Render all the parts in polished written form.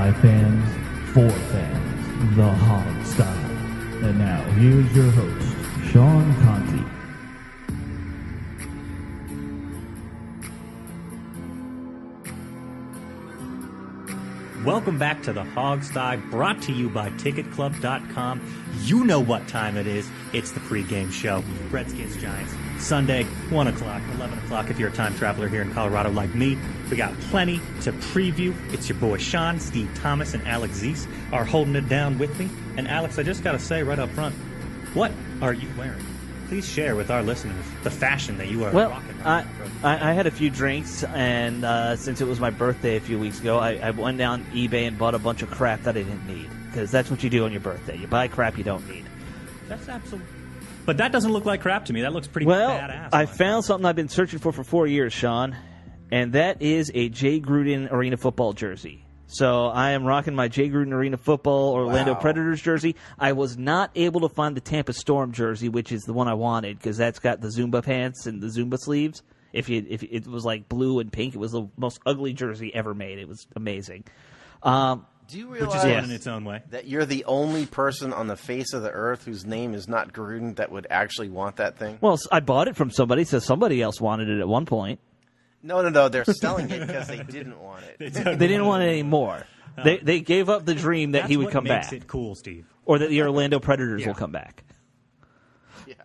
By fans, for fans, the Hog Style. And now, here's your host, Sean Conti. Welcome back to the Hog Style, brought to you by TicketClub.com. You know what time it is. It's the pregame show. Redskins, Giants, Sunday, 1 o'clock, 11 o'clock if you're a time traveler here in Colorado like me. We got plenty to preview. It's your boy Sean, Steve Thomas, and Alex Zeese are holding it down with me. And Alex, I just got to say right up front, what are you wearing? Please share with our listeners the fashion that you are rocking. I had a few drinks, and since it was my birthday a few weeks ago, I went down eBay and bought a bunch of crap that I didn't need. Because that's what you do on your birthday. You buy crap you don't need. That's absolutely... But that doesn't look like crap to me. That looks pretty badass. I found something I've been searching for 4 years, Sean, and that is a Jay Gruden Arena Football jersey. So I am rocking my Jay Gruden Arena Football Orlando Predators jersey. I was not able to find the Tampa Storm jersey, which is the one I wanted, because that's got the Zumba pants and the Zumba sleeves. If it was like blue and pink, it was the most ugly jersey ever made. It was amazing. Do you realize which is in its own way that you're the only person on the face of the earth whose name is not Gruden that would actually want that thing? Well, I bought it from somebody, so somebody else wanted it at one point. No. They're selling it because they didn't want it. They didn't want it anymore. They gave up the dream that he would come back. That's what makes it cool, Steve. Or that the Orlando Predators will come back. Yeah.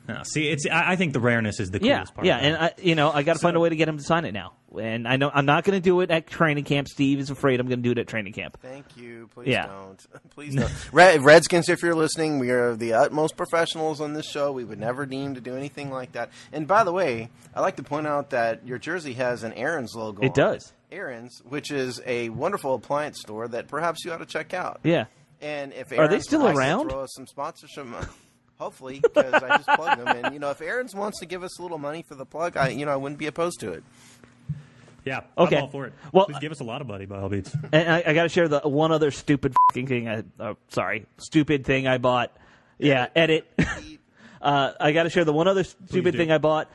No, see, I think the rareness is the coolest part. Yeah, and I got to find a way to get him to sign it now. And I know I'm not going to do it at training camp. Steve is afraid I'm going to do it at training camp. Thank you. Please don't. Please don't. Redskins, if you're listening, we are the utmost professionals on this show. We would never deem to do anything like that. And by the way, I like to point out that your jersey has an Aaron's logo on it. It does. Aaron's, which is a wonderful appliance store that perhaps you ought to check out. Yeah. And if Are they still around? Throw us some sponsorship. Hopefully, because I just plugged them. And, if Aaron's wants to give us a little money for the plug, I wouldn't be opposed to it. Yeah, okay. I'm all for it. Well, please give us a lot of money, by all means. And I got to share the one other stupid thing. Stupid thing I bought. Yeah, edit. I got to share the one other stupid thing I bought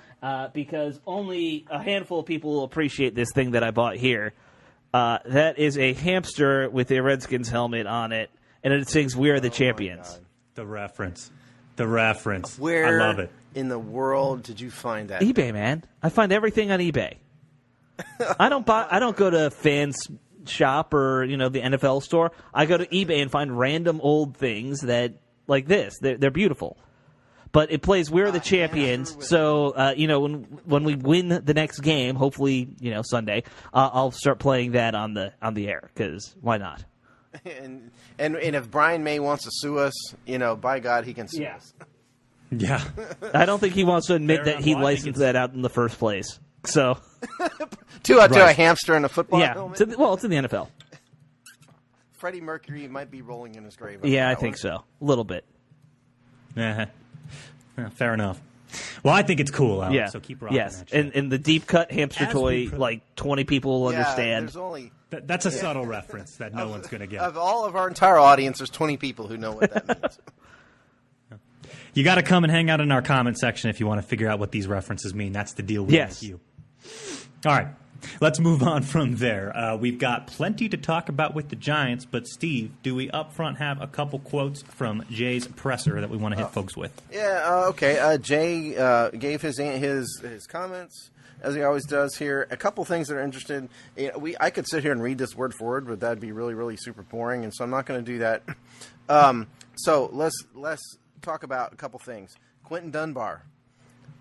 because only a handful of people will appreciate this thing that I bought here. That is a hamster with a Redskins helmet on it, and it sings "We Are the Champions." The reference. Where I love it. In the world did you find that? eBay, man. I find everything on eBay. I don't go to Fans Shop or the NFL store. I go to eBay and find random old things that like this. They're beautiful. But it plays "We're the Champions," so when we win the next game, hopefully Sunday, I'll start playing that on the air because why not? And if Brian May wants to sue us, by God, he can sue us. Yeah. I don't think he wants to admit that he licensed that out in the first place. So to a hamster in a football helmet? It's in the NFL. Freddie Mercury might be rolling in his grave. Yeah, I think so. A little bit. Yeah, fair enough. Well, I think it's cool, Alex, yeah. So keep rocking yes. that shit. And the deep cut hamster toy, like 20 people will understand. There's only... That's a subtle reference that no one's going to get. Of all of our entire audience, there's 20 people who know what that means. You got to come and hang out in our comment section if you want to figure out what these references mean. That's the deal we make you. All right. Let's move on from there. We've got plenty to talk about with the Giants, but Steve, do we up front have a couple quotes from Jay's presser that we want to hit folks with? Yeah, okay. Jay gave his comments, as he always does here. A couple things that are interesting. I could sit here and read this word for word, but that'd be really, really super boring, and so I'm not going to do that. So let's talk about a couple things. Quentin Dunbar.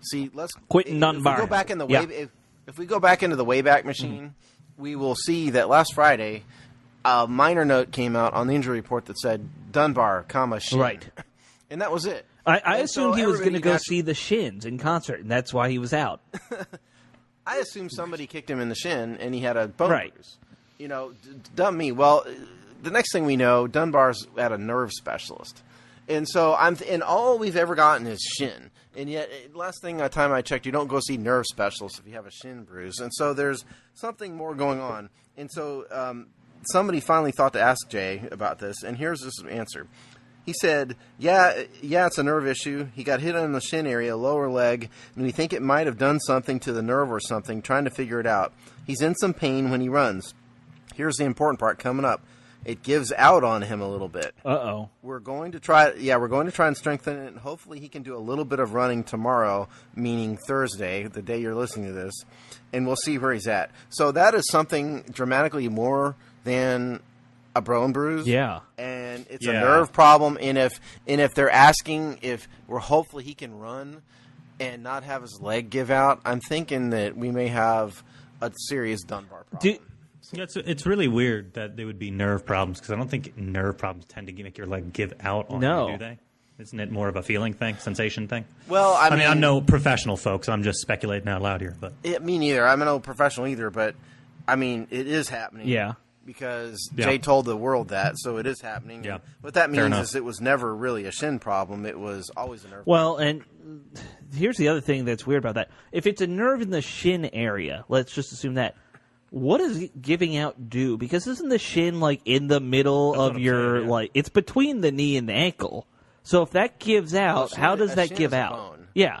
See, Quentin Dunbar. If we go back in the if we go back into the Wayback Machine, we will see that last Friday, a minor note came out on the injury report that said Dunbar, shin. Right. And that was it. I assumed he was going to go see the Shins in concert, and that's why he was out. I assumed somebody kicked him in the shin, and he had a bone bruise. Dumb me. Well, the next thing we know, Dunbar's at a nerve specialist. And so and all we've ever gotten is shin. And yet, last time I checked, you don't go see nerve specialists if you have a shin bruise. And so there's something more going on. And so somebody finally thought to ask Jay about this, and here's his answer. He said, yeah, it's a nerve issue. He got hit on the shin area, lower leg, and we think it might have done something to the nerve or something, trying to figure it out. He's in some pain when he runs. here's the important part coming up. It gives out on him a little bit. Uh-oh. We're going to try and strengthen it, and hopefully he can do a little bit of running tomorrow, meaning Thursday, the day you're listening to this, and we'll see where he's at. So that is something dramatically more than a bone bruise. Yeah. And it's a nerve problem, and if they're asking if hopefully he can run and not have his leg give out, I'm thinking that we may have a serious lumbar problem. Yeah, it's really weird that they would be nerve problems because I don't think nerve problems tend to make your leg give out on you, do they? Isn't it more of a feeling thing, sensation thing? Well, I mean, I'm no professional, folks. I'm just speculating out loud here. But me neither. I'm no professional either, but I mean, it is happening. Yeah. Because Jay told the world that, so it is happening. Yeah. What that means is it was never really a shin problem. It was always a nerve problem. Well, and here's the other thing that's weird about that. If it's a nerve in the shin area, let's just assume that. What does giving out do? Because isn't the shin like in the middle of your like? It's between the knee and the ankle. So if that gives out, how does that give out? Bone. Yeah.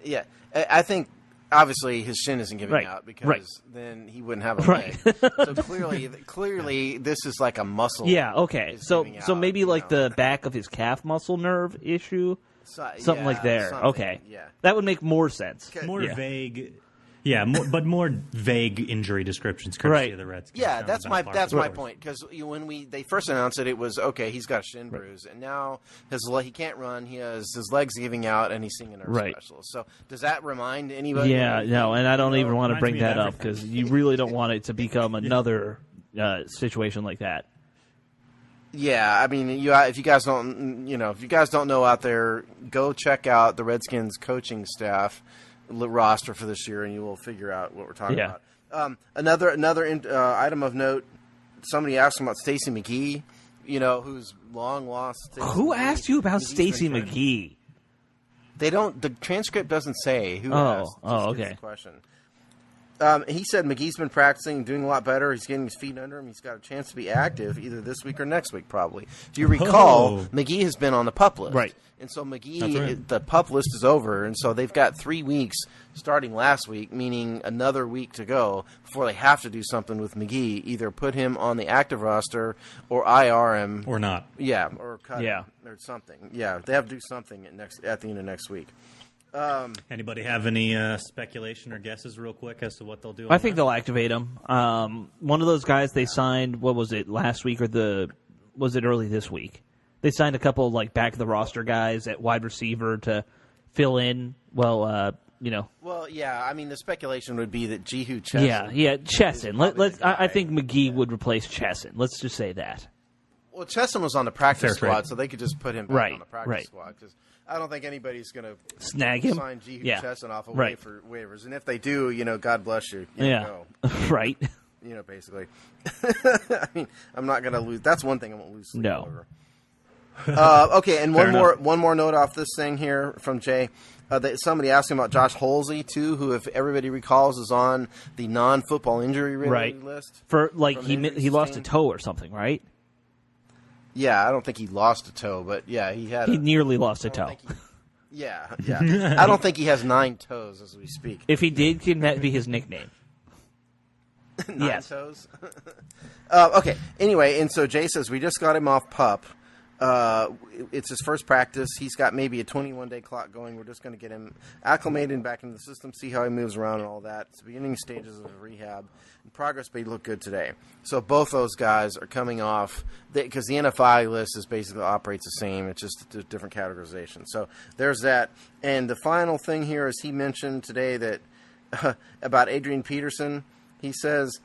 Yeah. I think obviously his shin isn't giving out because then he wouldn't have a leg. So clearly, this is like a muscle. Yeah. Okay. So maybe like the back of his calf muscle nerve issue, something like there. Okay. Yeah. That would make more sense. More vague. Yeah, but more vague injury descriptions courtesy of the Redskins. Yeah, that's my point. Because when they first announced it, it was okay. He's got a shin bruise, and now he can't run. He has his legs giving out, and he's seeing a nerve specialist. So does that remind anybody? Yeah, no, and I don't even want to bring that up because you really don't want it to become another situation like that. Yeah, I mean, if you guys don't know out there, go check out the Redskins coaching staff roster for this year, and you will figure out what we're talking about. Another item of note: somebody asked about Stacey McGee, who's long lost. Who asked you about Stacey McGee? They don't. The transcript doesn't say who asked. Oh, okay. Question. He said McGee's been practicing, doing a lot better. He's getting his feet under him. He's got a chance to be active either this week or next week, probably. If you recall, McGee has been on the PUP list. Right. And so McGee, the PUP list is over, and so they've got 3 weeks starting last week, meaning another week to go before they have to do something with McGee, either put him on the active roster or IR him. Or not. Yeah, or cut him or something. Yeah, they have to do something at the end of next week. Anybody have any speculation or guesses real quick as to what they'll do? I think they'll activate him. One of those guys they signed, what was it, last week or was it early this week? They signed a couple like back of the roster guys at wide receiver to fill in. Well, Well, yeah. I mean, the speculation would be that Jihu Chesson. Yeah, Chesson. I think McGee would replace Chesson. Let's just say that. Well, Chesson was on the practice squad, so they could just put him back on the practice squad because I don't think anybody's going to snag him, sign Jihu Chesson off of waivers, and if they do, God bless you. Go. Right. Basically. I mean, I'm not going to lose. That's one thing I won't lose sleep over. Okay, and one more note off this thing here from Jay. Somebody asked him about Josh Holsey too, who, if everybody recalls, is on the non-football injury list. For he lost a toe or something, right? Yeah, I don't think he lost a toe, but yeah, he nearly lost a toe. Yeah. I don't think he has 9 toes as we speak. If he did, can that be his nickname? 9 toes. Okay. Anyway, and so Jay says we just got him off PUP. It's his first practice. He's got maybe a 21-day clock going. We're just going to get him acclimated and back into the system, see how he moves around and all that. It's the beginning stages of rehab. In progress, but he looked good today. So both those guys are coming off because the NFI list is basically operates the same. It's just a different categorization. So there's that. And the final thing here is he mentioned today that about Adrian Peterson. He says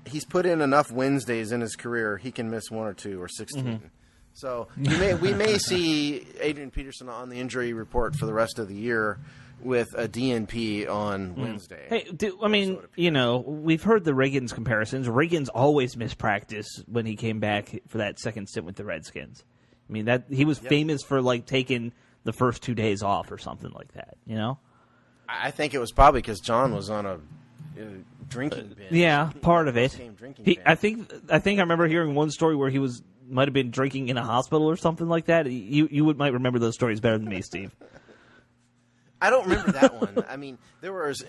he's put in enough Wednesdays in his career. He can miss 1 or 2 or 16. Mm-hmm. So we may see Adrian Peterson on the injury report for the rest of the year with a DNP on Wednesday. Hey, we've heard the Riggins comparisons. Riggins always missed practice when he came back for that second stint with the Redskins. I mean, that he was famous for taking the first 2 days off or something like that. I think it was probably because John was on a drinking binge. Yeah, part of it. I think I remember hearing one story where he might have been drinking in a hospital or something like that. You might remember those stories better than me, Steve. I don't remember that one. I mean, there was,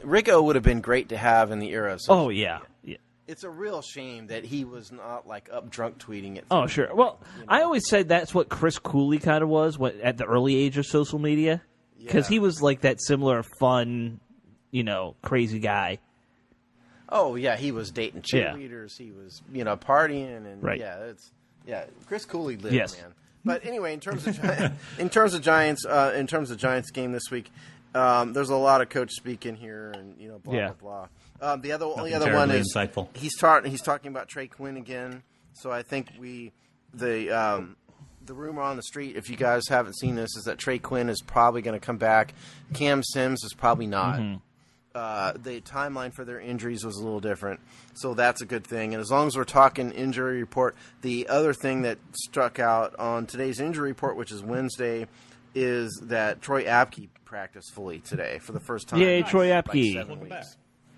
Rico would have been great to have in the era of social yeah. media. Yeah. It's a real shame that he was not like up drunk tweeting it. Oh, sure. Well, I always said that's what Chris Cooley kind of was at the early age of social media, because he was like that similar fun, crazy guy. Oh yeah, he was dating cheerleaders. He was partying and Chris Cooley lived, man. But anyway, in terms of Giants game this week, there's a lot of coach speak in here, and blah blah blah. The only other one is insightful. He's talking about Trey Quinn again. So I think the rumor on the street, if you guys haven't seen this, is that Trey Quinn is probably going to come back. Cam Sims is probably not. Mm-hmm. The timeline for their injuries was a little different, so that's a good thing. And as long as we're talking injury report, the other thing that struck out on today's injury report, which is Wednesday, is that Troy Apke practiced fully today for the first time. Yay, Troy like Apke. 7 weeks.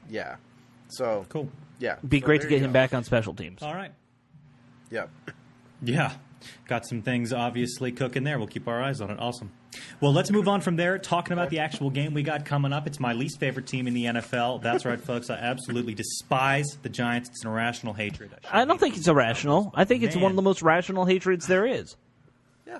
Yeah. So cool. Yeah. Be great to get him back on special teams. All right. Yeah. Yeah. Got some things obviously cooking there. We'll keep our eyes on it. Awesome. Well, let's move on from there. Talking about the actual game we got coming up. It's my least favorite team in the NFL. That's right, folks. I absolutely despise the Giants. It's an irrational hatred. I don't think it's irrational. I think it's one of the most rational hatreds there is. Yeah.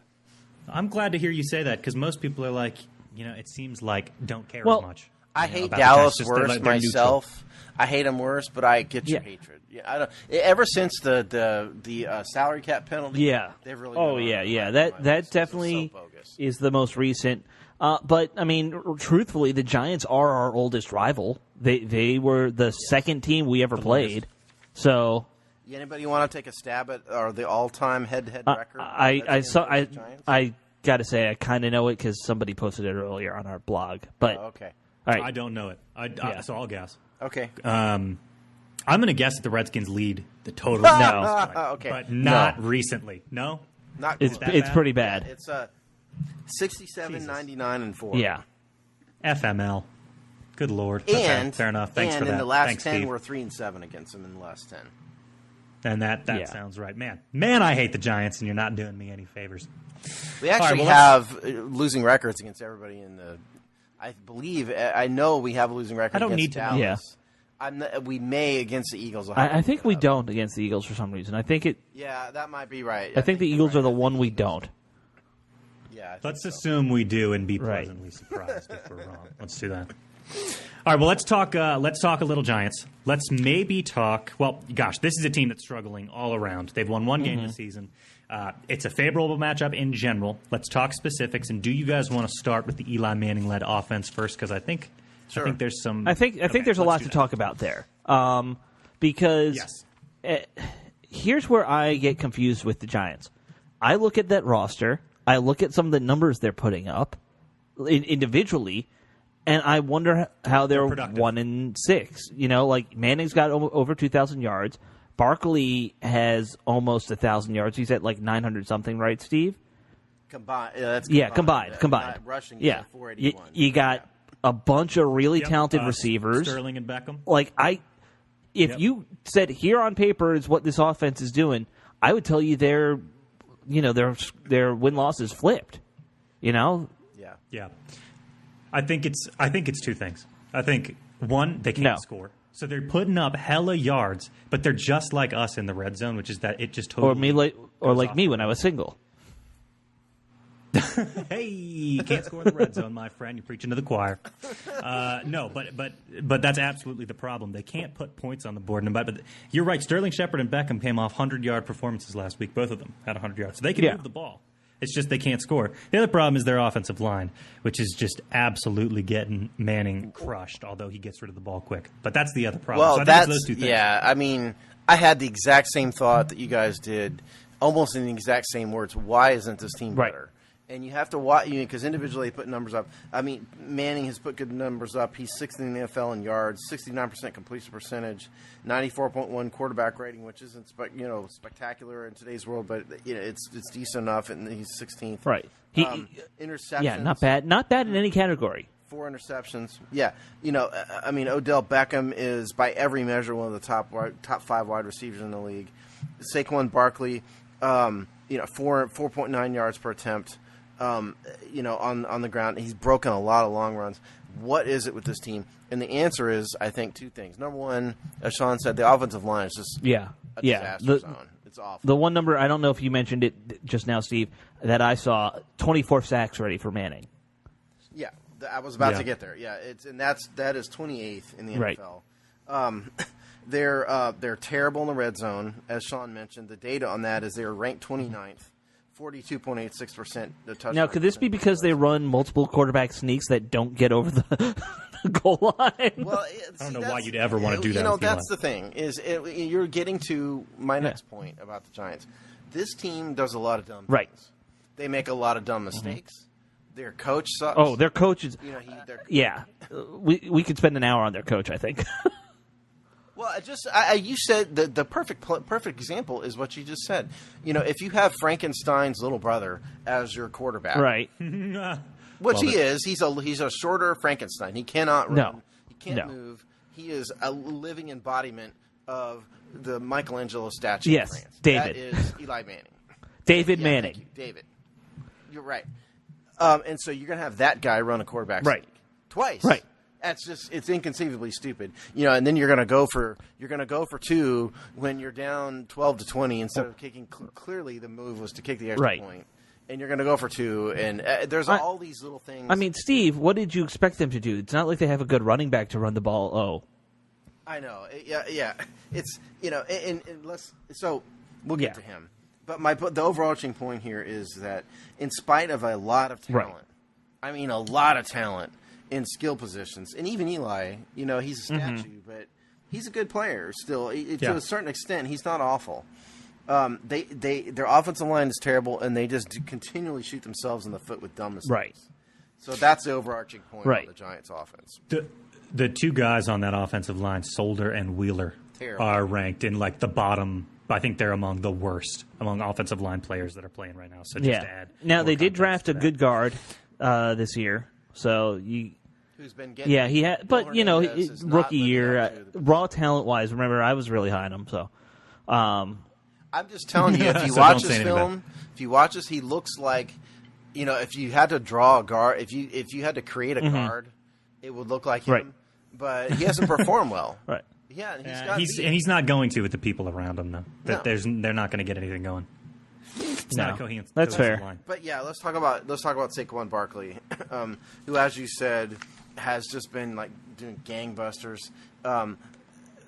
I'm glad to hear you say that, because most people are like, it seems like don't care as much. I hate Dallas worse myself. I hate them worse, but I get your hatred. Yeah, I don't. Ever since the salary cap penalty, they've really. Oh yeah. That definitely is the most recent. But I mean, truthfully, the Giants are our oldest rival. They were the second team we ever played. So. Anybody want to take a stab at the all-time head-to-head record? I got to say I kind of know it because somebody posted it earlier on our blog. But okay. All right. I don't know it. So I'll guess. Okay. I'm going to guess that the Redskins lead the total. No. Okay. But not recently. No? Not it's bad? pretty bad. Yeah, it's 67, 99, and 4. Yeah. FML. Good Lord. And okay, fair enough. Thanks for that. And in the last Thanks, 10, Steve. we're 3-7 against them in the last 10. And that sounds right. Man, I hate the Giants, and you're not doing me any favors. We actually have losing records against everybody in the. I know we have a losing record. I don't against need to. Dallas. Yeah. We may against the Eagles. I think we don't against the Eagles for some reason. I think it. Yeah, that might be right. I think the Eagles are the one we don't. Yeah. Let's assume we do and be pleasantly surprised if we're wrong. Let's do that. All right, well, let's talk a little Giants. Let's maybe talk, this is a team that's struggling all around. They've won one game this season. It's a favorable matchup in general. Let's talk specifics, and do you guys want to start with the Eli Manning-led offense first? Because I think there's some... I think there's a lot to talk about there. Because here's where I get confused with the Giants. I look at that roster, I look at some of the numbers they're putting up individually, and I wonder how they're 1-6. Like Manning's got over 2,000 yards. Barkley has almost 1,000 yards. He's at like 900 something, right, Steve? Combined. That's combined. Rushing. Yeah. 481. You got a bunch of really talented receivers. Sterling and Beckham. If you said here on paper is what this offense is doing, I would tell you their win-loss is flipped. Yeah. Yeah. I think it's two things. I think one, they can't score. So they're putting up hella yards, but they're just like us in the red zone, which is that it just totally like me when I was single. Hey, you can't score in the red zone, my friend. You're preaching to the choir. No, but that's absolutely the problem. They can't put points on the board. But you're right. Sterling Shepard and Beckham came off 100-yard performances last week. Both of them had 100 yards. So they can move the ball. It's just they can't score. The other problem is their offensive line, which is just absolutely getting Manning crushed, although he gets rid of the ball quick. But that's the other problem. Well, so I think it's those two things. Yeah, I mean, I had the exact same thought that you guys did, almost in the exact same words. Why isn't this team better? And you have to watch, because individually they put numbers up. I mean, Manning has put good numbers up. He's 6th in the NFL in yards, 69% completion percentage, 94.1 quarterback rating, which isn't spectacular in today's world, but it's decent enough, and he's 16th. Right. Interceptions. Yeah, not bad. Not bad in any category. 4 interceptions. Yeah. I mean, Odell Beckham is, by every measure, one of the top 5 wide receivers in the league. Saquon Barkley, 4.9 yards per attempt. on the ground. He's broken a lot of long runs. What is it with this team? And the answer is, I think, two things. Number one, as Sean said, the offensive line is just a disaster zone. It's awful. The one number, I don't know if you mentioned it just now, Steve, that I saw, 24 sacks ready for Manning. Yeah, I was about to get there. Yeah, that is 28th in the NFL. They're terrible in the red zone, as Sean mentioned. The data on that is they are ranked 29th. 42.86% the touchdown. Now, could this be because they run multiple quarterback sneaks that don't get over the goal line? Well, I don't know why you'd ever want to do that. That's the thing. You're getting to my next point about the Giants. This team does a lot of dumb things. They make a lot of dumb mistakes. Mm-hmm. Their coach sucks. Oh, their coach is... We could spend an hour on their coach, I think. Well, you said the perfect example is what you just said. If you have Frankenstein's little brother as your quarterback, right? Which he is. He's a shorter Frankenstein. He cannot run. No. He can't move. He is a living embodiment of the Michelangelo statue. Yes, of France. David. That is Eli Manning. David Manning. Thank you, David. You're right. And so you're going to have that guy run a quarterback sneak twice. Right. It's inconceivably stupid, and then you're going to go for two when you're down 12-20 instead of kicking. Clearly, the move was to kick the extra point, and you're going to go for two. And there's all these little things. I mean, Steve, what did you expect them to do? It's not like they have a good running back to run the ball. Oh, I know. Yeah. It's and so we'll get to him. But the overarching point here is that in spite of a lot of talent, I mean a lot of talent. In skill positions, and even Eli, he's a statue, but he's a good player still. To a certain extent, he's not awful. Their offensive line is terrible, and they just continually shoot themselves in the foot with dumb mistakes. Right. So that's the overarching point of the Giants' offense. The two guys on that offensive line, Solder and Wheeler, are ranked in like the bottom. I think they're among the worst among offensive line players that are playing right now. So just to add. Now they did draft a good guard this year. So who's been getting he had, but rookie year, raw talent wise. Remember, I was really high on him. So, I'm just telling you, if you watch his film, if you watch this, he looks like, if you had to draw a guard, if you had to create a guard, it would look like him. Right. But he hasn't performed well. Right. Yeah, and he's not going to with the people around him though. They're not going to get anything going. It's not a coherent. That's fair. Line. But let's talk about Saquon Barkley, who, as you said, has just been like doing gangbusters.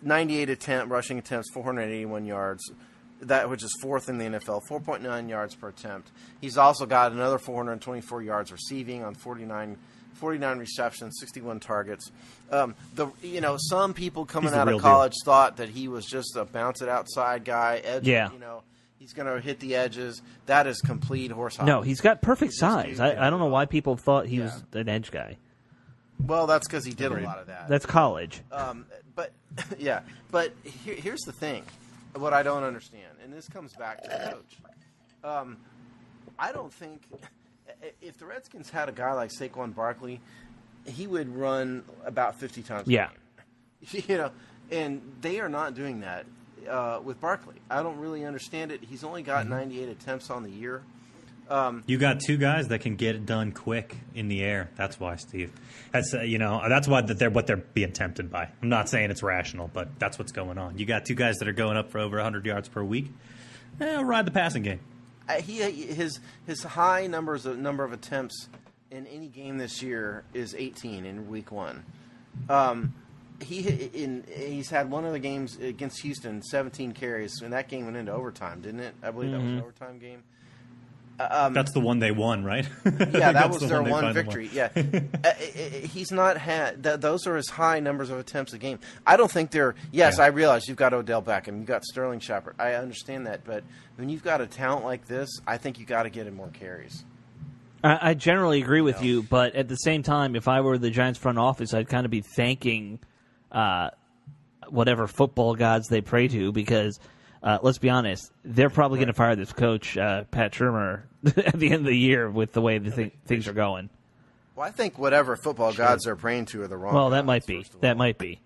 98 rushing attempts, 481 yards, which is fourth in the NFL, 4.9 yards per attempt. He's also got another 424 yards receiving on 49 receptions, 61 targets. Some people coming out of college thought that he was just a bounce it outside guy. He's going to hit the edges. That is complete horse hop. No, he's got perfect size. I don't know why people thought he was an edge guy. Well, that's because he did a lot of that. That's college. But here's the thing. What I don't understand, and this comes back to the coach. I don't think if the Redskins had a guy like Saquon Barkley, he would run about 50 times a game. And they are not doing that with Barkley. I don't really understand it. He's only got 98 attempts on the year. You got two guys that can get it done quick in the air. That's why, Steve. That's that's why what they're being tempted by. I'm not saying it's rational, but that's what's going on. You got two guys that are going up for over 100 yards per week. Ride the passing game. His high number of attempts in any game this year is 18 in week one. He's had one of the games against Houston, 17 carries, and that game went into overtime, didn't it? I believe that was an overtime game. That's the one they won, right? Yeah, that was their one victory. Yeah, he's not had. Those are his high numbers of attempts a game. I don't think they're. Yes, I realize you've got Odell Beckham, you've got Sterling Shepard. I understand that, but when you've got a talent like this, I think you got to get him more carries. I generally agree with you, but at the same time, if I were the Giants front office, I'd kind of be thanking whatever football gods they pray to, because let's be honest, they're probably going to fire this coach, Pat Shurmur, at the end of the year with the way things are going. Well, I think whatever football gods they're praying to are the wrong. Well, gods, that might be. That might be.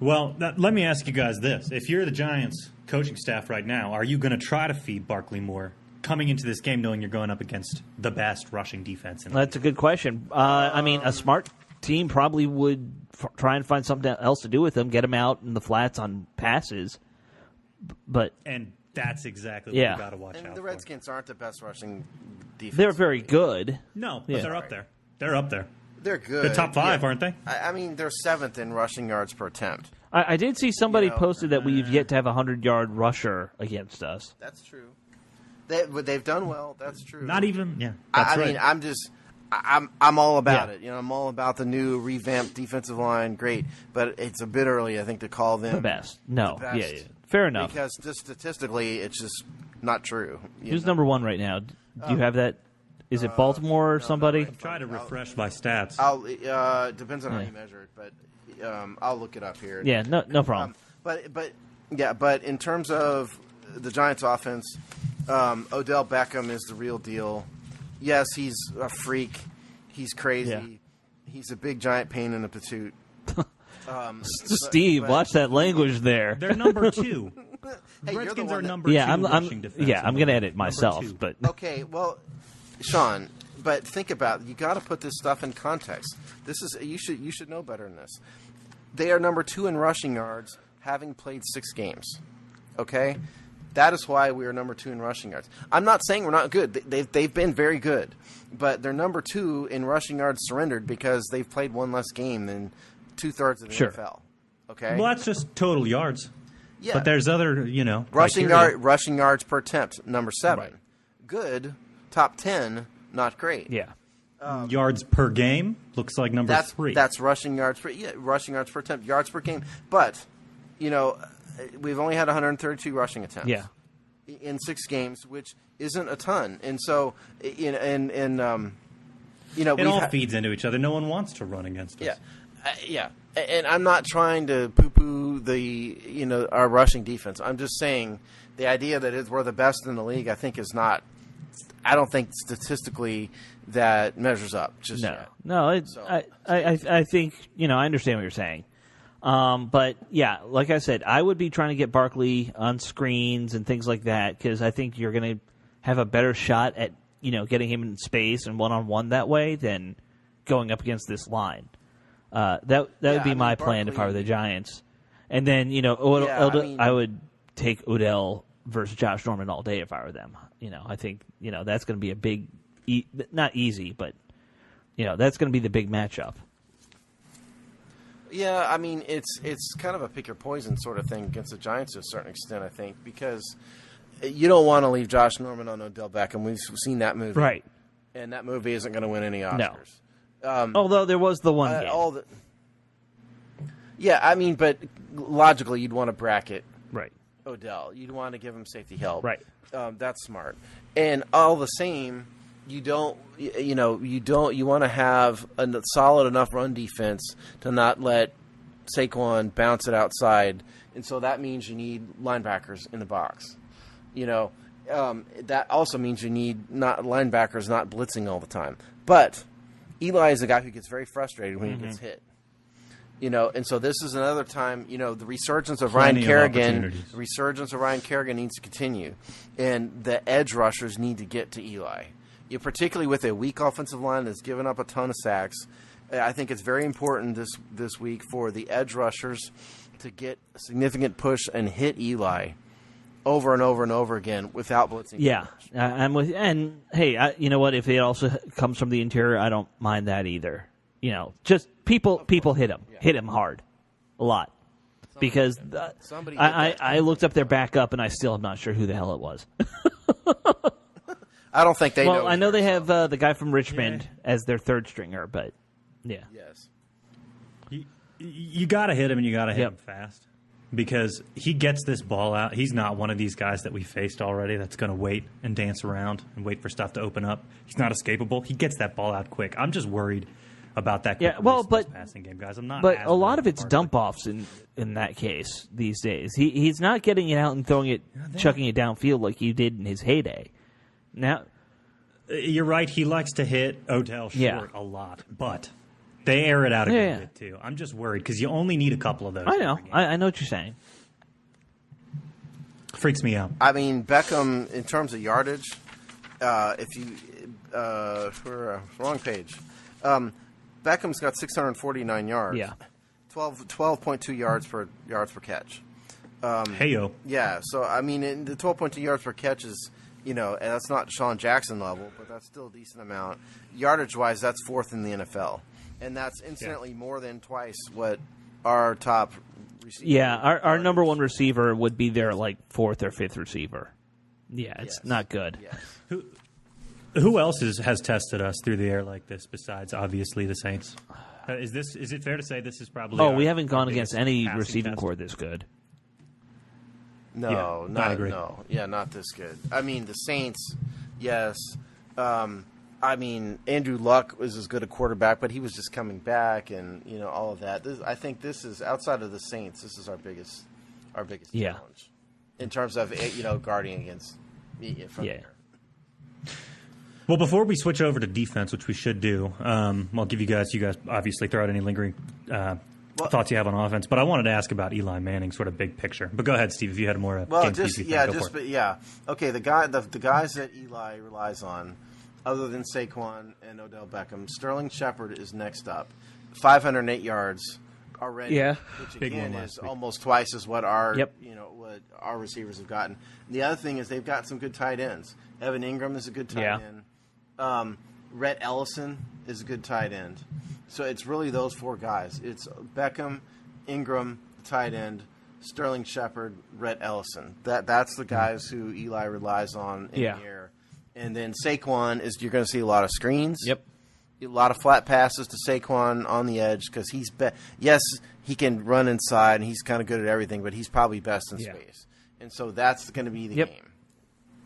Well, let me ask you guys this: if you're the Giants coaching staff right now, are you going to try to feed Barkley more coming into this game knowing you're going up against the best rushing defense in the That's a good question. I mean, a smart team probably would try and find something else to do with them, get them out in the flats on passes. But and that's exactly what you got to watch out for. And the Redskins aren't the best rushing defense. They're very good. No, but they're up there. They're up there. They're good. They're top 5, aren't they? I mean, they're 7th in rushing yards per attempt. I did see somebody posted that we've yet to have a 100-yard rusher against us. That's true. They've done well. That's true. Not even. Yeah. That's I right. mean, I'm all about it. I'm all about the new revamped defensive line. Great, but it's a bit early, I think, to call them The best. No. the best. Yeah. Fair enough. Because just statistically, it's just not true. Who's number 1 right now? Do you have that? Is it Baltimore or somebody? I'm trying to refresh my stats. Depends on how you measure it, but I'll look it up here. Yeah, no problem. But in terms of the Giants' offense, Odell Beckham is the real deal. Yes, he's a freak. He's crazy. Yeah. He's a big giant pain in the patoot. Steve, watch that language there. They're number 2. Hey, The Redskins are number 2 Yeah, rushing defense. I'm going to edit Number myself, 2. but Okay, well, Sean, but think about it. You got to put this stuff in context. This is you should know better than this. They are number 2 in rushing yards, having played 6 games. Okay, that is why we are number 2 in rushing yards. I'm not saying we're not good. They've been very good, but they're number 2 in rushing yards surrendered because they've played 1 less game than 2/3 of the NFL. Okay, Well, that's just total yards. yeah, But there's other, rushing yards per attempt, number 7. Right. Good, top 10, not great. yeah. yards per game looks like number 3. That's rushing yards per attempt, yards per game. But we've only had 132 rushing attempts. Yeah. In 6 games, which isn't a ton. And so, it all feeds into each other. No one wants to run against us. Yeah. And I'm not trying to poo-poo our rushing defense. I'm just saying the idea that we're the best in the league, I think, is not. I don't think statistically that measures up. Just yet. No. I think I understand what you're saying. But yeah, like I said, I would be trying to get Barkley on screens and things like that because I think you're going to have a better shot at getting him in space and one-on-one that way than going up against this line. That would be my plan if I were the Giants. And then I would take Odell versus Josh Norman all day if I were them. I think that's going to be a big, not easy, but that's going to be the big matchup. Yeah, I mean it's kind of a pick your poison sort of thing against the Giants to a certain extent, I think, because you don't want to leave Josh Norman on Odell Beckham. We've seen that movie, right? And that movie isn't going to win any Oscars. No. Although there was the one game. Yeah, I mean, but logically, you'd want to bracket right Odell. You'd want to give him safety help. Right. That's smart. And all the same, you want to have a solid enough run defense to not let Saquon bounce it outside. And so that means you need linebackers in the box. That also means you need not linebackers not blitzing all the time. But Eli is a guy who gets very frustrated when he gets hit. And so this is another time, the resurgence of Ryan Kerrigan needs to continue. And the edge rushers need to get to Eli. Particularly with a weak offensive line that's given up a ton of sacks. I think it's very important this week for the edge rushers to get a significant push and hit Eli over and over and over again without blitzing. Yeah, I'm with you. And, hey, you know what? If it also comes from the interior, I don't mind that either. Just people hit him. Yeah. Hit him hard. A lot. Because I looked up their backup, and I still am not sure who the hell it was. I don't think they know. Well, I know they have the guy from Richmond as their third stringer, but yeah. Yes. You got to hit him, and you got to hit him fast because he gets this ball out. He's not one of these guys that we faced already that's going to wait and dance around and wait for stuff to open up. He's not escapable. He gets that ball out quick. I'm just worried about that. Yeah, well, but passing game, guys. I'm not. But a lot of it's dump offs in that case these days. He's not getting it out and throwing it, chucking it downfield like you did in his heyday. Now, you're right. He likes to hit Odell short a lot, but they air it out a good bit too. I'm just worried because you only need a couple of those. I know. I know what you're saying. Freaks me out. I mean, Beckham, in terms of yardage, if you wrong page, Beckham's got 649 yards. Yeah, 12.2 yards per catch. Heyo. Yeah, so I mean, the 12.2 yards per catch is, and that's not Sean Jackson level, but that's still a decent amount. Yardage wise, that's fourth in the NFL, and that's incidentally more than twice what our top receiver. Yeah, our number one receiver would be their fourth or fifth receiver. Yeah, it's not good. Yes. Who else has tested us through the air like this besides obviously the Saints? Is it fair to say this is probably? We haven't gone against any receiving core this good. No, yeah, I agree. No, yeah, not this good. I mean, the Saints, yes. I mean, Andrew Luck was as good a quarterback, but he was just coming back, and all of that. I think this is outside of the Saints. This is our biggest challenge in terms of guarding against from there. Well, before we switch over to defense, which we should do, I'll give you guys obviously throw out any lingering thoughts you have on offense. But I wanted to ask about Eli Manning, sort of big picture. But go ahead, Steve, if you had more. Okay, the guys that Eli relies on, other than Saquon and Odell Beckham, Sterling Shepard is next up, 508 yards already. Yeah, which again is almost twice as what our what our receivers have gotten. The other thing is they've got some good tight ends. Evan Ingram is a good tight end. Rhett Ellison is a good tight end. So it's really those four guys. It's Beckham, Ingram, tight end, Sterling Shepard, Rhett Ellison. That's the guys who Eli relies on in the air. And then Saquon you're going to see a lot of screens. Yep. A lot of flat passes to Saquon on the edge because yes, he can run inside and he's kind of good at everything, but he's probably best in space. And so that's going to be the game.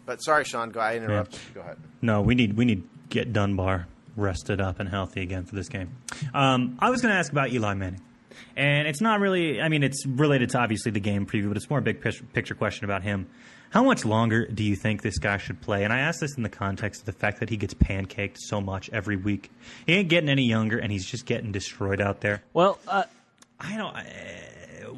But sorry, Sean, I interrupted you. Go ahead. No, we need to get Dunbar rested up and healthy again for this game. I was going to ask about Eli Manning. And it's not really, I mean, it's related to obviously the game preview, but it's more a big picture question about him. How much longer do you think this guy should play? And I ask this in the context of the fact that he gets pancaked so much every week. He ain't getting any younger, and he's just getting destroyed out there. Well, I don't.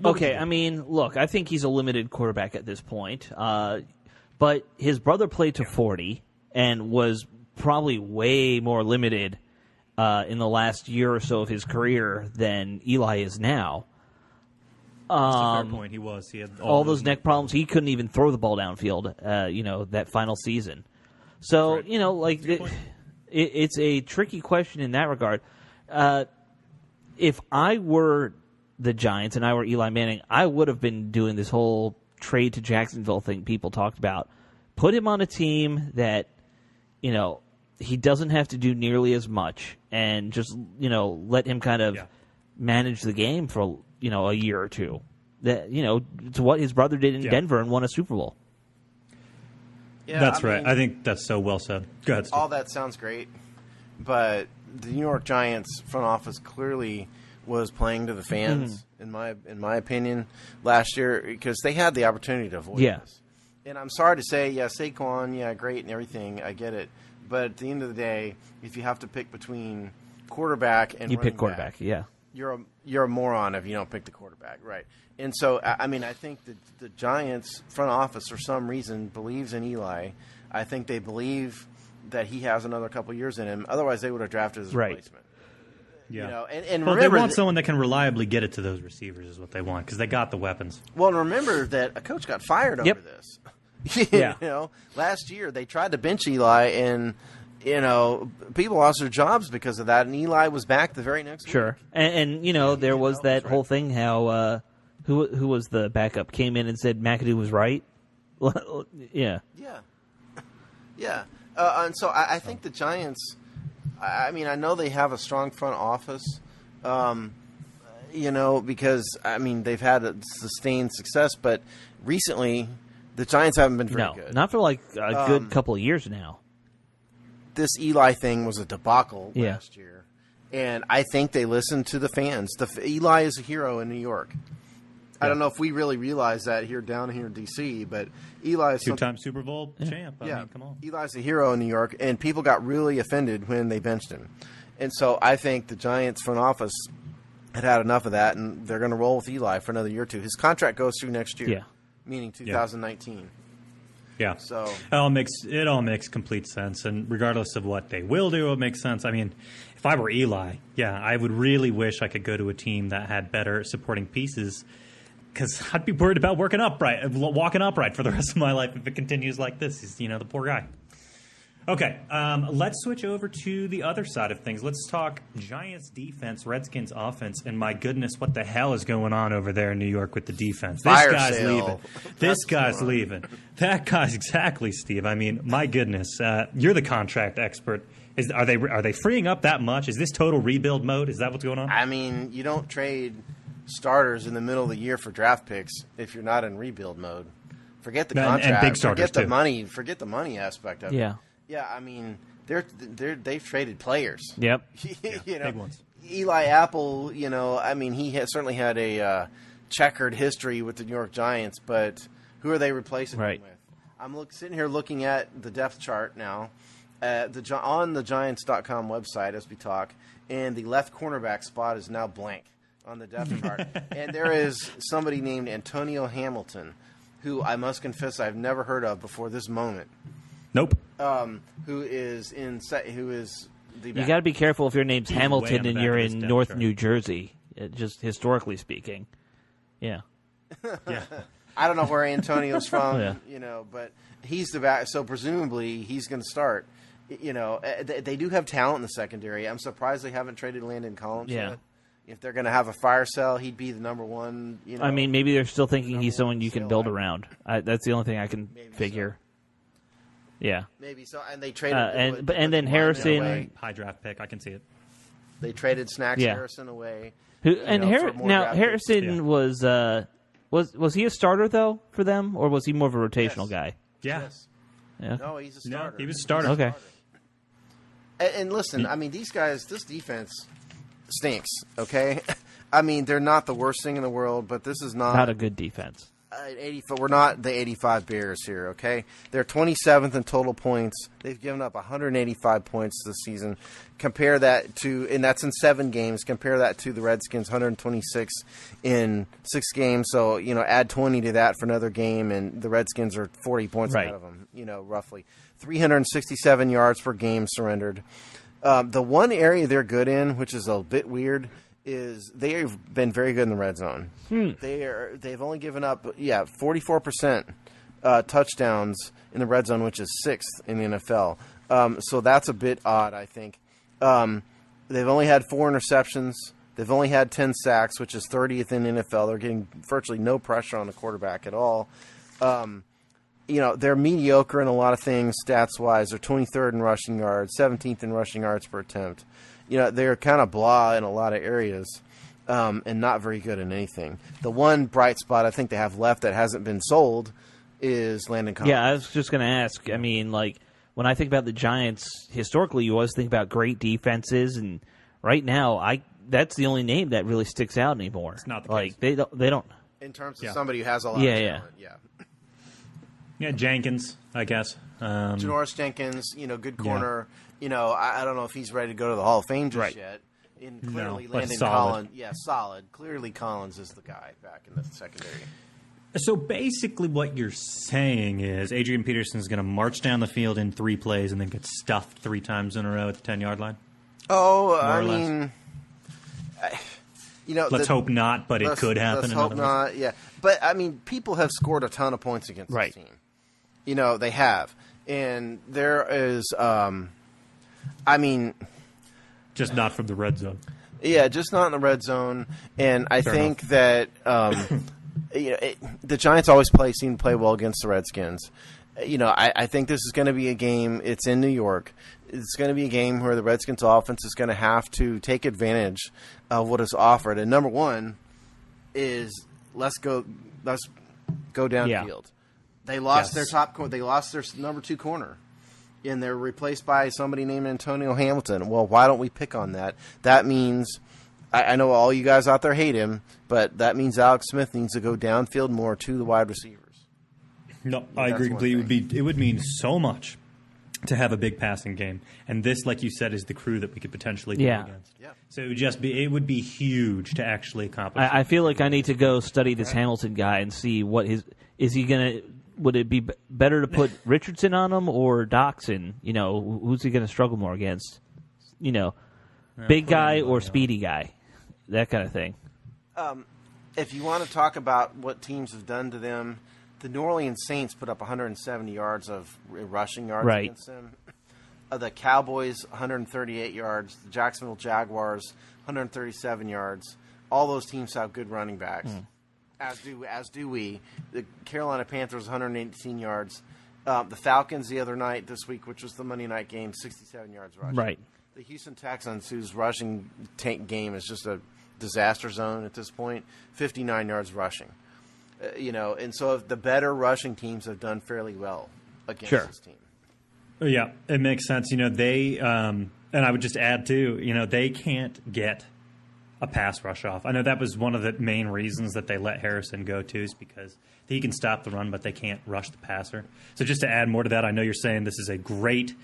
Okay, I mean, look, I think he's a limited quarterback at this point. But his brother played to 40 and was probably way more limited in the last year or so of his career than Eli is now. That's a fair point. He was. He had all those neck problems. He couldn't even throw the ball downfield, that final season. So, right. It's a tricky question in that regard. If I were the Giants and I were Eli Manning, I would have been doing this whole trade to Jacksonville thing people talked about. Put him on a team that, he doesn't have to do nearly as much and just, let him kind of manage the game for, a year or two. That, it's what his brother did in Denver and won a Super Bowl. Yeah, that's right. I think that's so well said. Go ahead, Steve. All that sounds great, but the New York Giants front office clearly was playing to the fans, in my opinion, last year because they had the opportunity to avoid this. And I'm sorry to say, Saquon, great and everything, I get it. But at the end of the day, if you have to pick between quarterback and you pick quarterback, back, you're a moron if you don't pick the quarterback, right? And so, I mean, I think that the Giants front office, for some reason, believes in Eli. I think they believe that he has another couple years in him. Otherwise, they would have drafted his replacement. Yeah. And well, remember, they want someone that can reliably get it to those receivers is what they want because they got the weapons. Well, and remember that a coach got fired over this. Last year they tried to bench Eli, and people lost their jobs because of that. And Eli was back the very next week. And there was that whole thing how who was the backup came in and said McAdoo was right. And so I think the Giants. I mean, I know they have a strong front office, because they've had a sustained success, but recently. The Giants haven't been very good. Not for a good couple of years now. This Eli thing was a debacle last year, and I think they listened to the fans. Eli is a hero in New York. I don't know if we really realize that down here in D.C., but Eli is two-time Super Bowl champ. I mean, come on. Eli's a hero in New York, and people got really offended when they benched him. And so I think the Giants front office had enough of that, and they're going to roll with Eli for another year or two. His contract goes through next year. Yeah. Meaning 2019. Yeah. So it all makes complete sense, and regardless of what they will do, it makes sense. I mean, if I were Eli, I would really wish I could go to a team that had better supporting pieces, because I'd be worried about walking upright for the rest of my life if it continues like this. He's, the poor guy. Okay, let's switch over to the other side of things. Let's talk Giants defense, Redskins offense, and my goodness, what the hell is going on over there in New York with the defense? This guy's leaving. This guy's leaving. That guy's exactly, Steve. I mean, my goodness, you're the contract expert. Are they freeing up that much? Is this total rebuild mode? Is that what's going on? I mean, you don't trade starters in the middle of the year for draft picks if you're not in rebuild mode. Forget the contract. And big starters, forget the too. money. Forget the money aspect of it. Yeah. Yeah, I mean, they've traded players. Yep. Big ones. Eli Apple, I mean, he certainly had a checkered history with the New York Giants, but who are they replacing him with? I'm sitting here looking at the depth chart now on the Giants.com website as we talk, and the left cornerback spot is now blank on the depth chart. And there is somebody named Antonio Hamilton, who I must confess I've never heard of before this moment. Nope. Who is the You got to be careful if your name's He's way Hamilton on the and back you're of this in depth North chart. New Jersey, just historically speaking. Yeah. Yeah. I don't know where Antonio's from, Yeah. But he's the back, so presumably he's going to start. They do have talent in the secondary. I'm surprised they haven't traded Landon Collins yet. If they're going to have a fire sale, he'd be the number one. I mean, maybe they're still thinking he's someone you can sale build item. around. That's the only thing I can figure. Yeah. Maybe so. And they traded and then Harrison. away. High draft pick. I can see it. They traded Snacks Yeah. Harrison away. Harrison picks. was he a starter though for them, or was he more of a rotational Yes. guy? Yeah. Yes. Yeah. No, he's a No, starter. he was a starter. Okay. And listen, I mean, these guys, this defense stinks, okay? I mean, they're not the worst thing in the world, but this is Not a good defense. 84. We're not the 85 Bears here, okay? They're 27th in total points. They've given up 185 points this season. Compare that to, and that's in 7 games. Compare that to the Redskins, 126 in 6 games. So, add 20 to that for another game, and the Redskins are 40 points ahead of them, roughly. 367 yards per game surrendered. The one area they're good in, which is a bit weird, is they've been very good in the red zone. They've only given up 44% touchdowns in the red zone, which is 6th in the NFL. So that's a bit odd, I think. They've only had 4 interceptions. They've only had 10 sacks, which is 30th in the NFL. They're getting virtually no pressure on the quarterback at all. They're mediocre in a lot of things stats-wise. They're 23rd in rushing yards, 17th in rushing yards per attempt. They're kind of blah in a lot of areas and not very good in anything. The one bright spot I think they have left that hasn't been sold is Landon Collins. Yeah, I was just going to ask. I mean, when I think about the Giants, historically, you always think about great defenses, and right now, that's the only name that really sticks out anymore. It's not the case. They don't. In terms of somebody who has a lot of talent, Yeah, Jenkins, I guess. Janoris Jenkins, good corner. I don't know if he's ready to go to the Hall of Fame just yet. And clearly, but Landon solid. Collins, solid. Clearly, Collins is the guy back in the secondary. So basically what you're saying is Adrian Peterson's going to march down the field in 3 plays and then get stuffed 3 times in a row at the 10-yard line? Oh, I or less. mean, Let's hope not, but it could happen. Let's in hope other not. ways. Yeah, but I mean, people have scored a ton of points against this team. They have, and there is. Just not from the red zone. Yeah, just not in the red zone, and I think that the Giants always seem to play well against the Redskins. I think this is going to be a game. It's in New York. It's going to be a game where the Redskins offense is going to have to take advantage of what is offered. And number one is let's go downfield. Yeah. They lost their top. They lost their number 2 corner, and they're replaced by somebody named Antonio Hamilton. Well, why don't we pick on that? That means I know all you guys out there hate him, but that means Alex Smith needs to go downfield more to the wide receivers. No, I agree completely. It would mean so much to have a big passing game, and this, like you said, is the crew that we could potentially do against. Yeah. So it would be huge to actually accomplish. I feel like I need to go study this Hamilton guy and see what is he going to would it be better to put Richardson on him or Doxson? Who's he going to struggle more against? Big guy or speedy guy, that kind of thing. If you want to talk about what teams have done to them, the New Orleans Saints put up 170 yards of rushing yards against them. The Cowboys, 138 yards. The Jacksonville Jaguars, 137 yards. All those teams have good running backs, as do we. The Carolina Panthers, 118 yards. The Falcons the other night this week, which was the Monday night game, 67 yards rushing. Right. The Houston Texans, whose rushing tank game is just a disaster zone at this point, 59 yards rushing. And so the better rushing teams have done fairly well against this team. Yeah, it makes sense. They and I would just add too, they can't get a pass rush off. I know that was one of the main reasons that they let Harrison go too, is because he can stop the run, but they can't rush the passer. So just to add more to that, I know you're saying this is a great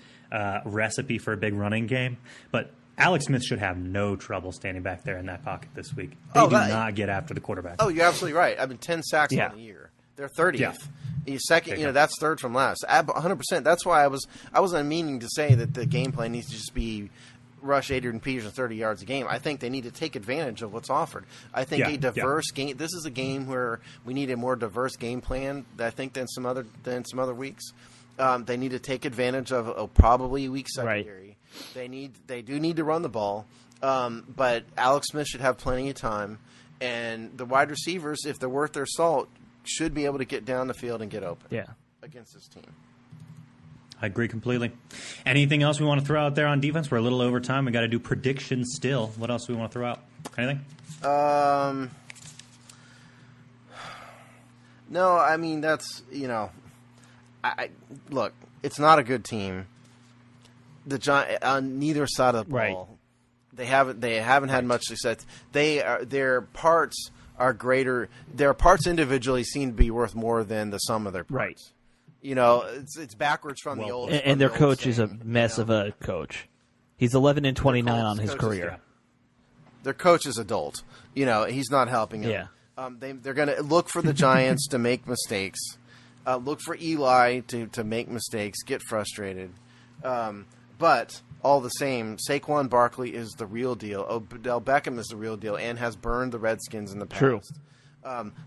recipe for a big running game, but Alex Smith should have no trouble standing back there in that pocket this week. They do not get after the quarterback. Oh, you're absolutely right. 10 sacks on the year. They're 30th. Yeah. Second, that's third from last. 100%. That's why I wasn't meaning to say that the game plan needs to just be rush Adrian Peterson 30 yards a game. I think they need to take advantage of what's offered. I think a diverse game. This is a game where we need a more diverse game plan, I think, than some other weeks. They need to take advantage of a probably weak secondary. Right. They do need to run the ball, but Alex Smith should have plenty of time, and the wide receivers, if they're worth their salt, should be able to get down the field and get open. Against this team. I agree completely. Anything else we want to throw out there on defense? We're a little over time. We got to do predictions still. What else do we want to throw out? Anything? No, I mean that's I look. It's not a good team. The Giants on neither side of the ball. They haven't had much success. Their parts are greater. Their parts individually seem to be worth more than the sum of their parts. Right. It's backwards from the old. And their coach is a mess of a coach. He's 11-29 on his career. Their coach is adult. He's not helping them. Yeah. They're going to look for the Giants to make mistakes. Look for Eli to make mistakes, get frustrated. But all the same, Saquon Barkley is the real deal. Odell Beckham is the real deal and has burned the Redskins in the past. True.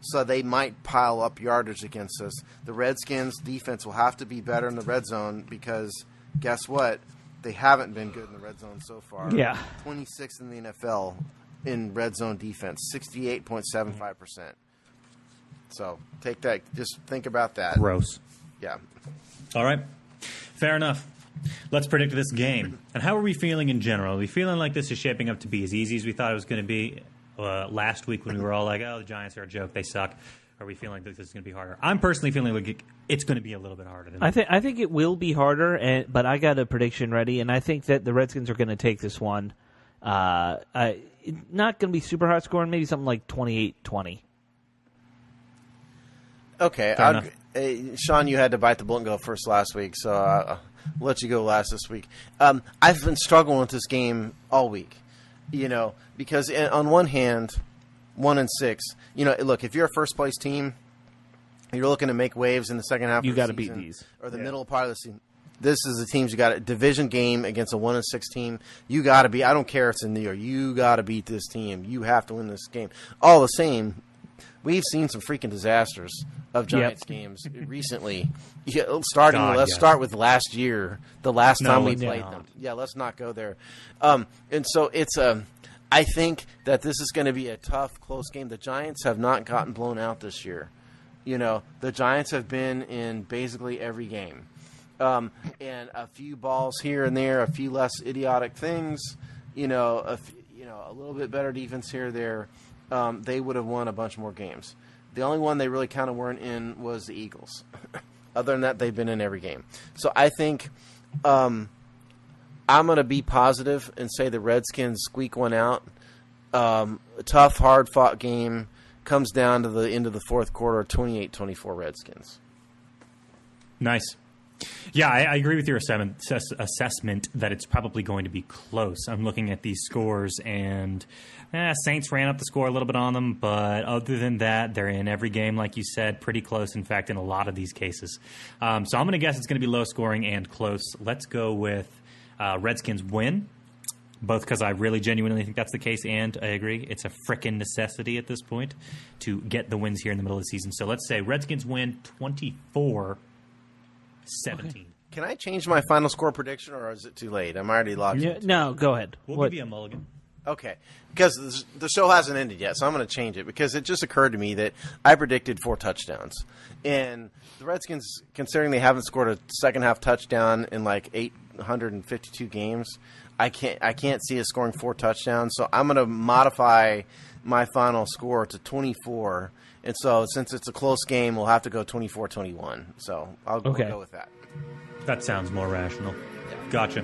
So they might pile up yardage against us. The Redskins' defense will have to be better in the red zone because guess what? They haven't been good in the red zone so far. Yeah. 26th in the NFL in red zone defense, 68.75%. So take that. Just think about that. Gross. Yeah. All right. Fair enough. Let's predict this game. And how are we feeling in general? Are we feeling like this is shaping up to be as easy as we thought it was going to be last week when we were all like, oh, the Giants are a joke. They suck. Are we feeling like this is going to be harder? I'm personally feeling like it's going to be a little bit harder than that. I think it will be harder, but I got a prediction ready, and I think that the Redskins are going to take this one. Not going to be super high scoring, maybe something like 28-20. Okay. Sean, you had to bite the bullet and go first last week, so I'll let you go last this week. I've been struggling with this game all week, because on one hand, 1-6, look, if you're a first-place team, you're looking to make waves in the second half of the season. You got to beat these. Or the middle part of the season. This is the teams you got a division game against a 1-6 team. You got to be. I don't care if it's in New York. You got to beat this team. You have to win this game. All the same, we've seen some freaking disasters of Giants games recently. Let's start with last year, the last time we played them. Yeah, let's not go there. And so it's I think that this is going to be a tough, close game. The Giants have not gotten blown out this year. The Giants have been in basically every game. And a few balls here and there, a few less idiotic things, a little bit better defense here or there, they would have won a bunch more games. The only one they really kind of weren't in was the Eagles. Other than that, they've been in every game. So I think I'm going to be positive and say the Redskins squeak one out. A tough, hard-fought game comes down to the end of the fourth quarter, 28-24 Redskins. Nice. Yeah, I agree with your assessment that it's probably going to be close. I'm looking at these scores, and Saints ran up the score a little bit on them, but other than that, they're in every game, like you said, pretty close, in fact, in a lot of these cases. So I'm going to guess it's going to be low scoring and close. Let's go with Redskins win, both because I really genuinely think that's the case, and I agree it's a frickin' necessity at this point to get the wins here in the middle of the season. So let's say Redskins win 24-17. Okay. Can I change my final score prediction, or is it too late? I'm already locked in. No, go ahead. We'll give you a mulligan. Okay, because the show hasn't ended yet, so I'm going to change it because it just occurred to me that I predicted 4 touchdowns. And the Redskins, considering they haven't scored a second-half touchdown in like 852 games, I can't see us scoring 4 touchdowns. So I'm going to modify my final score to 24. And so since it's a close game, we'll have to go 24-21. So I'll go with that. That sounds more rational. Gotcha.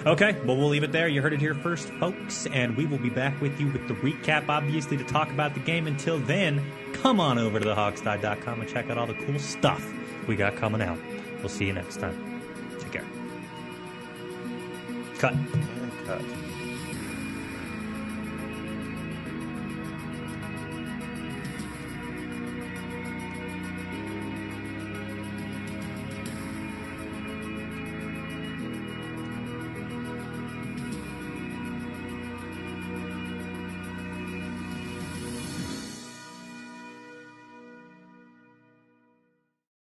Okay, well, we'll leave it there. You heard it here first, folks, and we will be back with you with the recap, obviously, to talk about the game. Until then, come on over to thehawksdie.com and check out all the cool stuff we got coming out. We'll see you next time. Take care. Cut. And cut.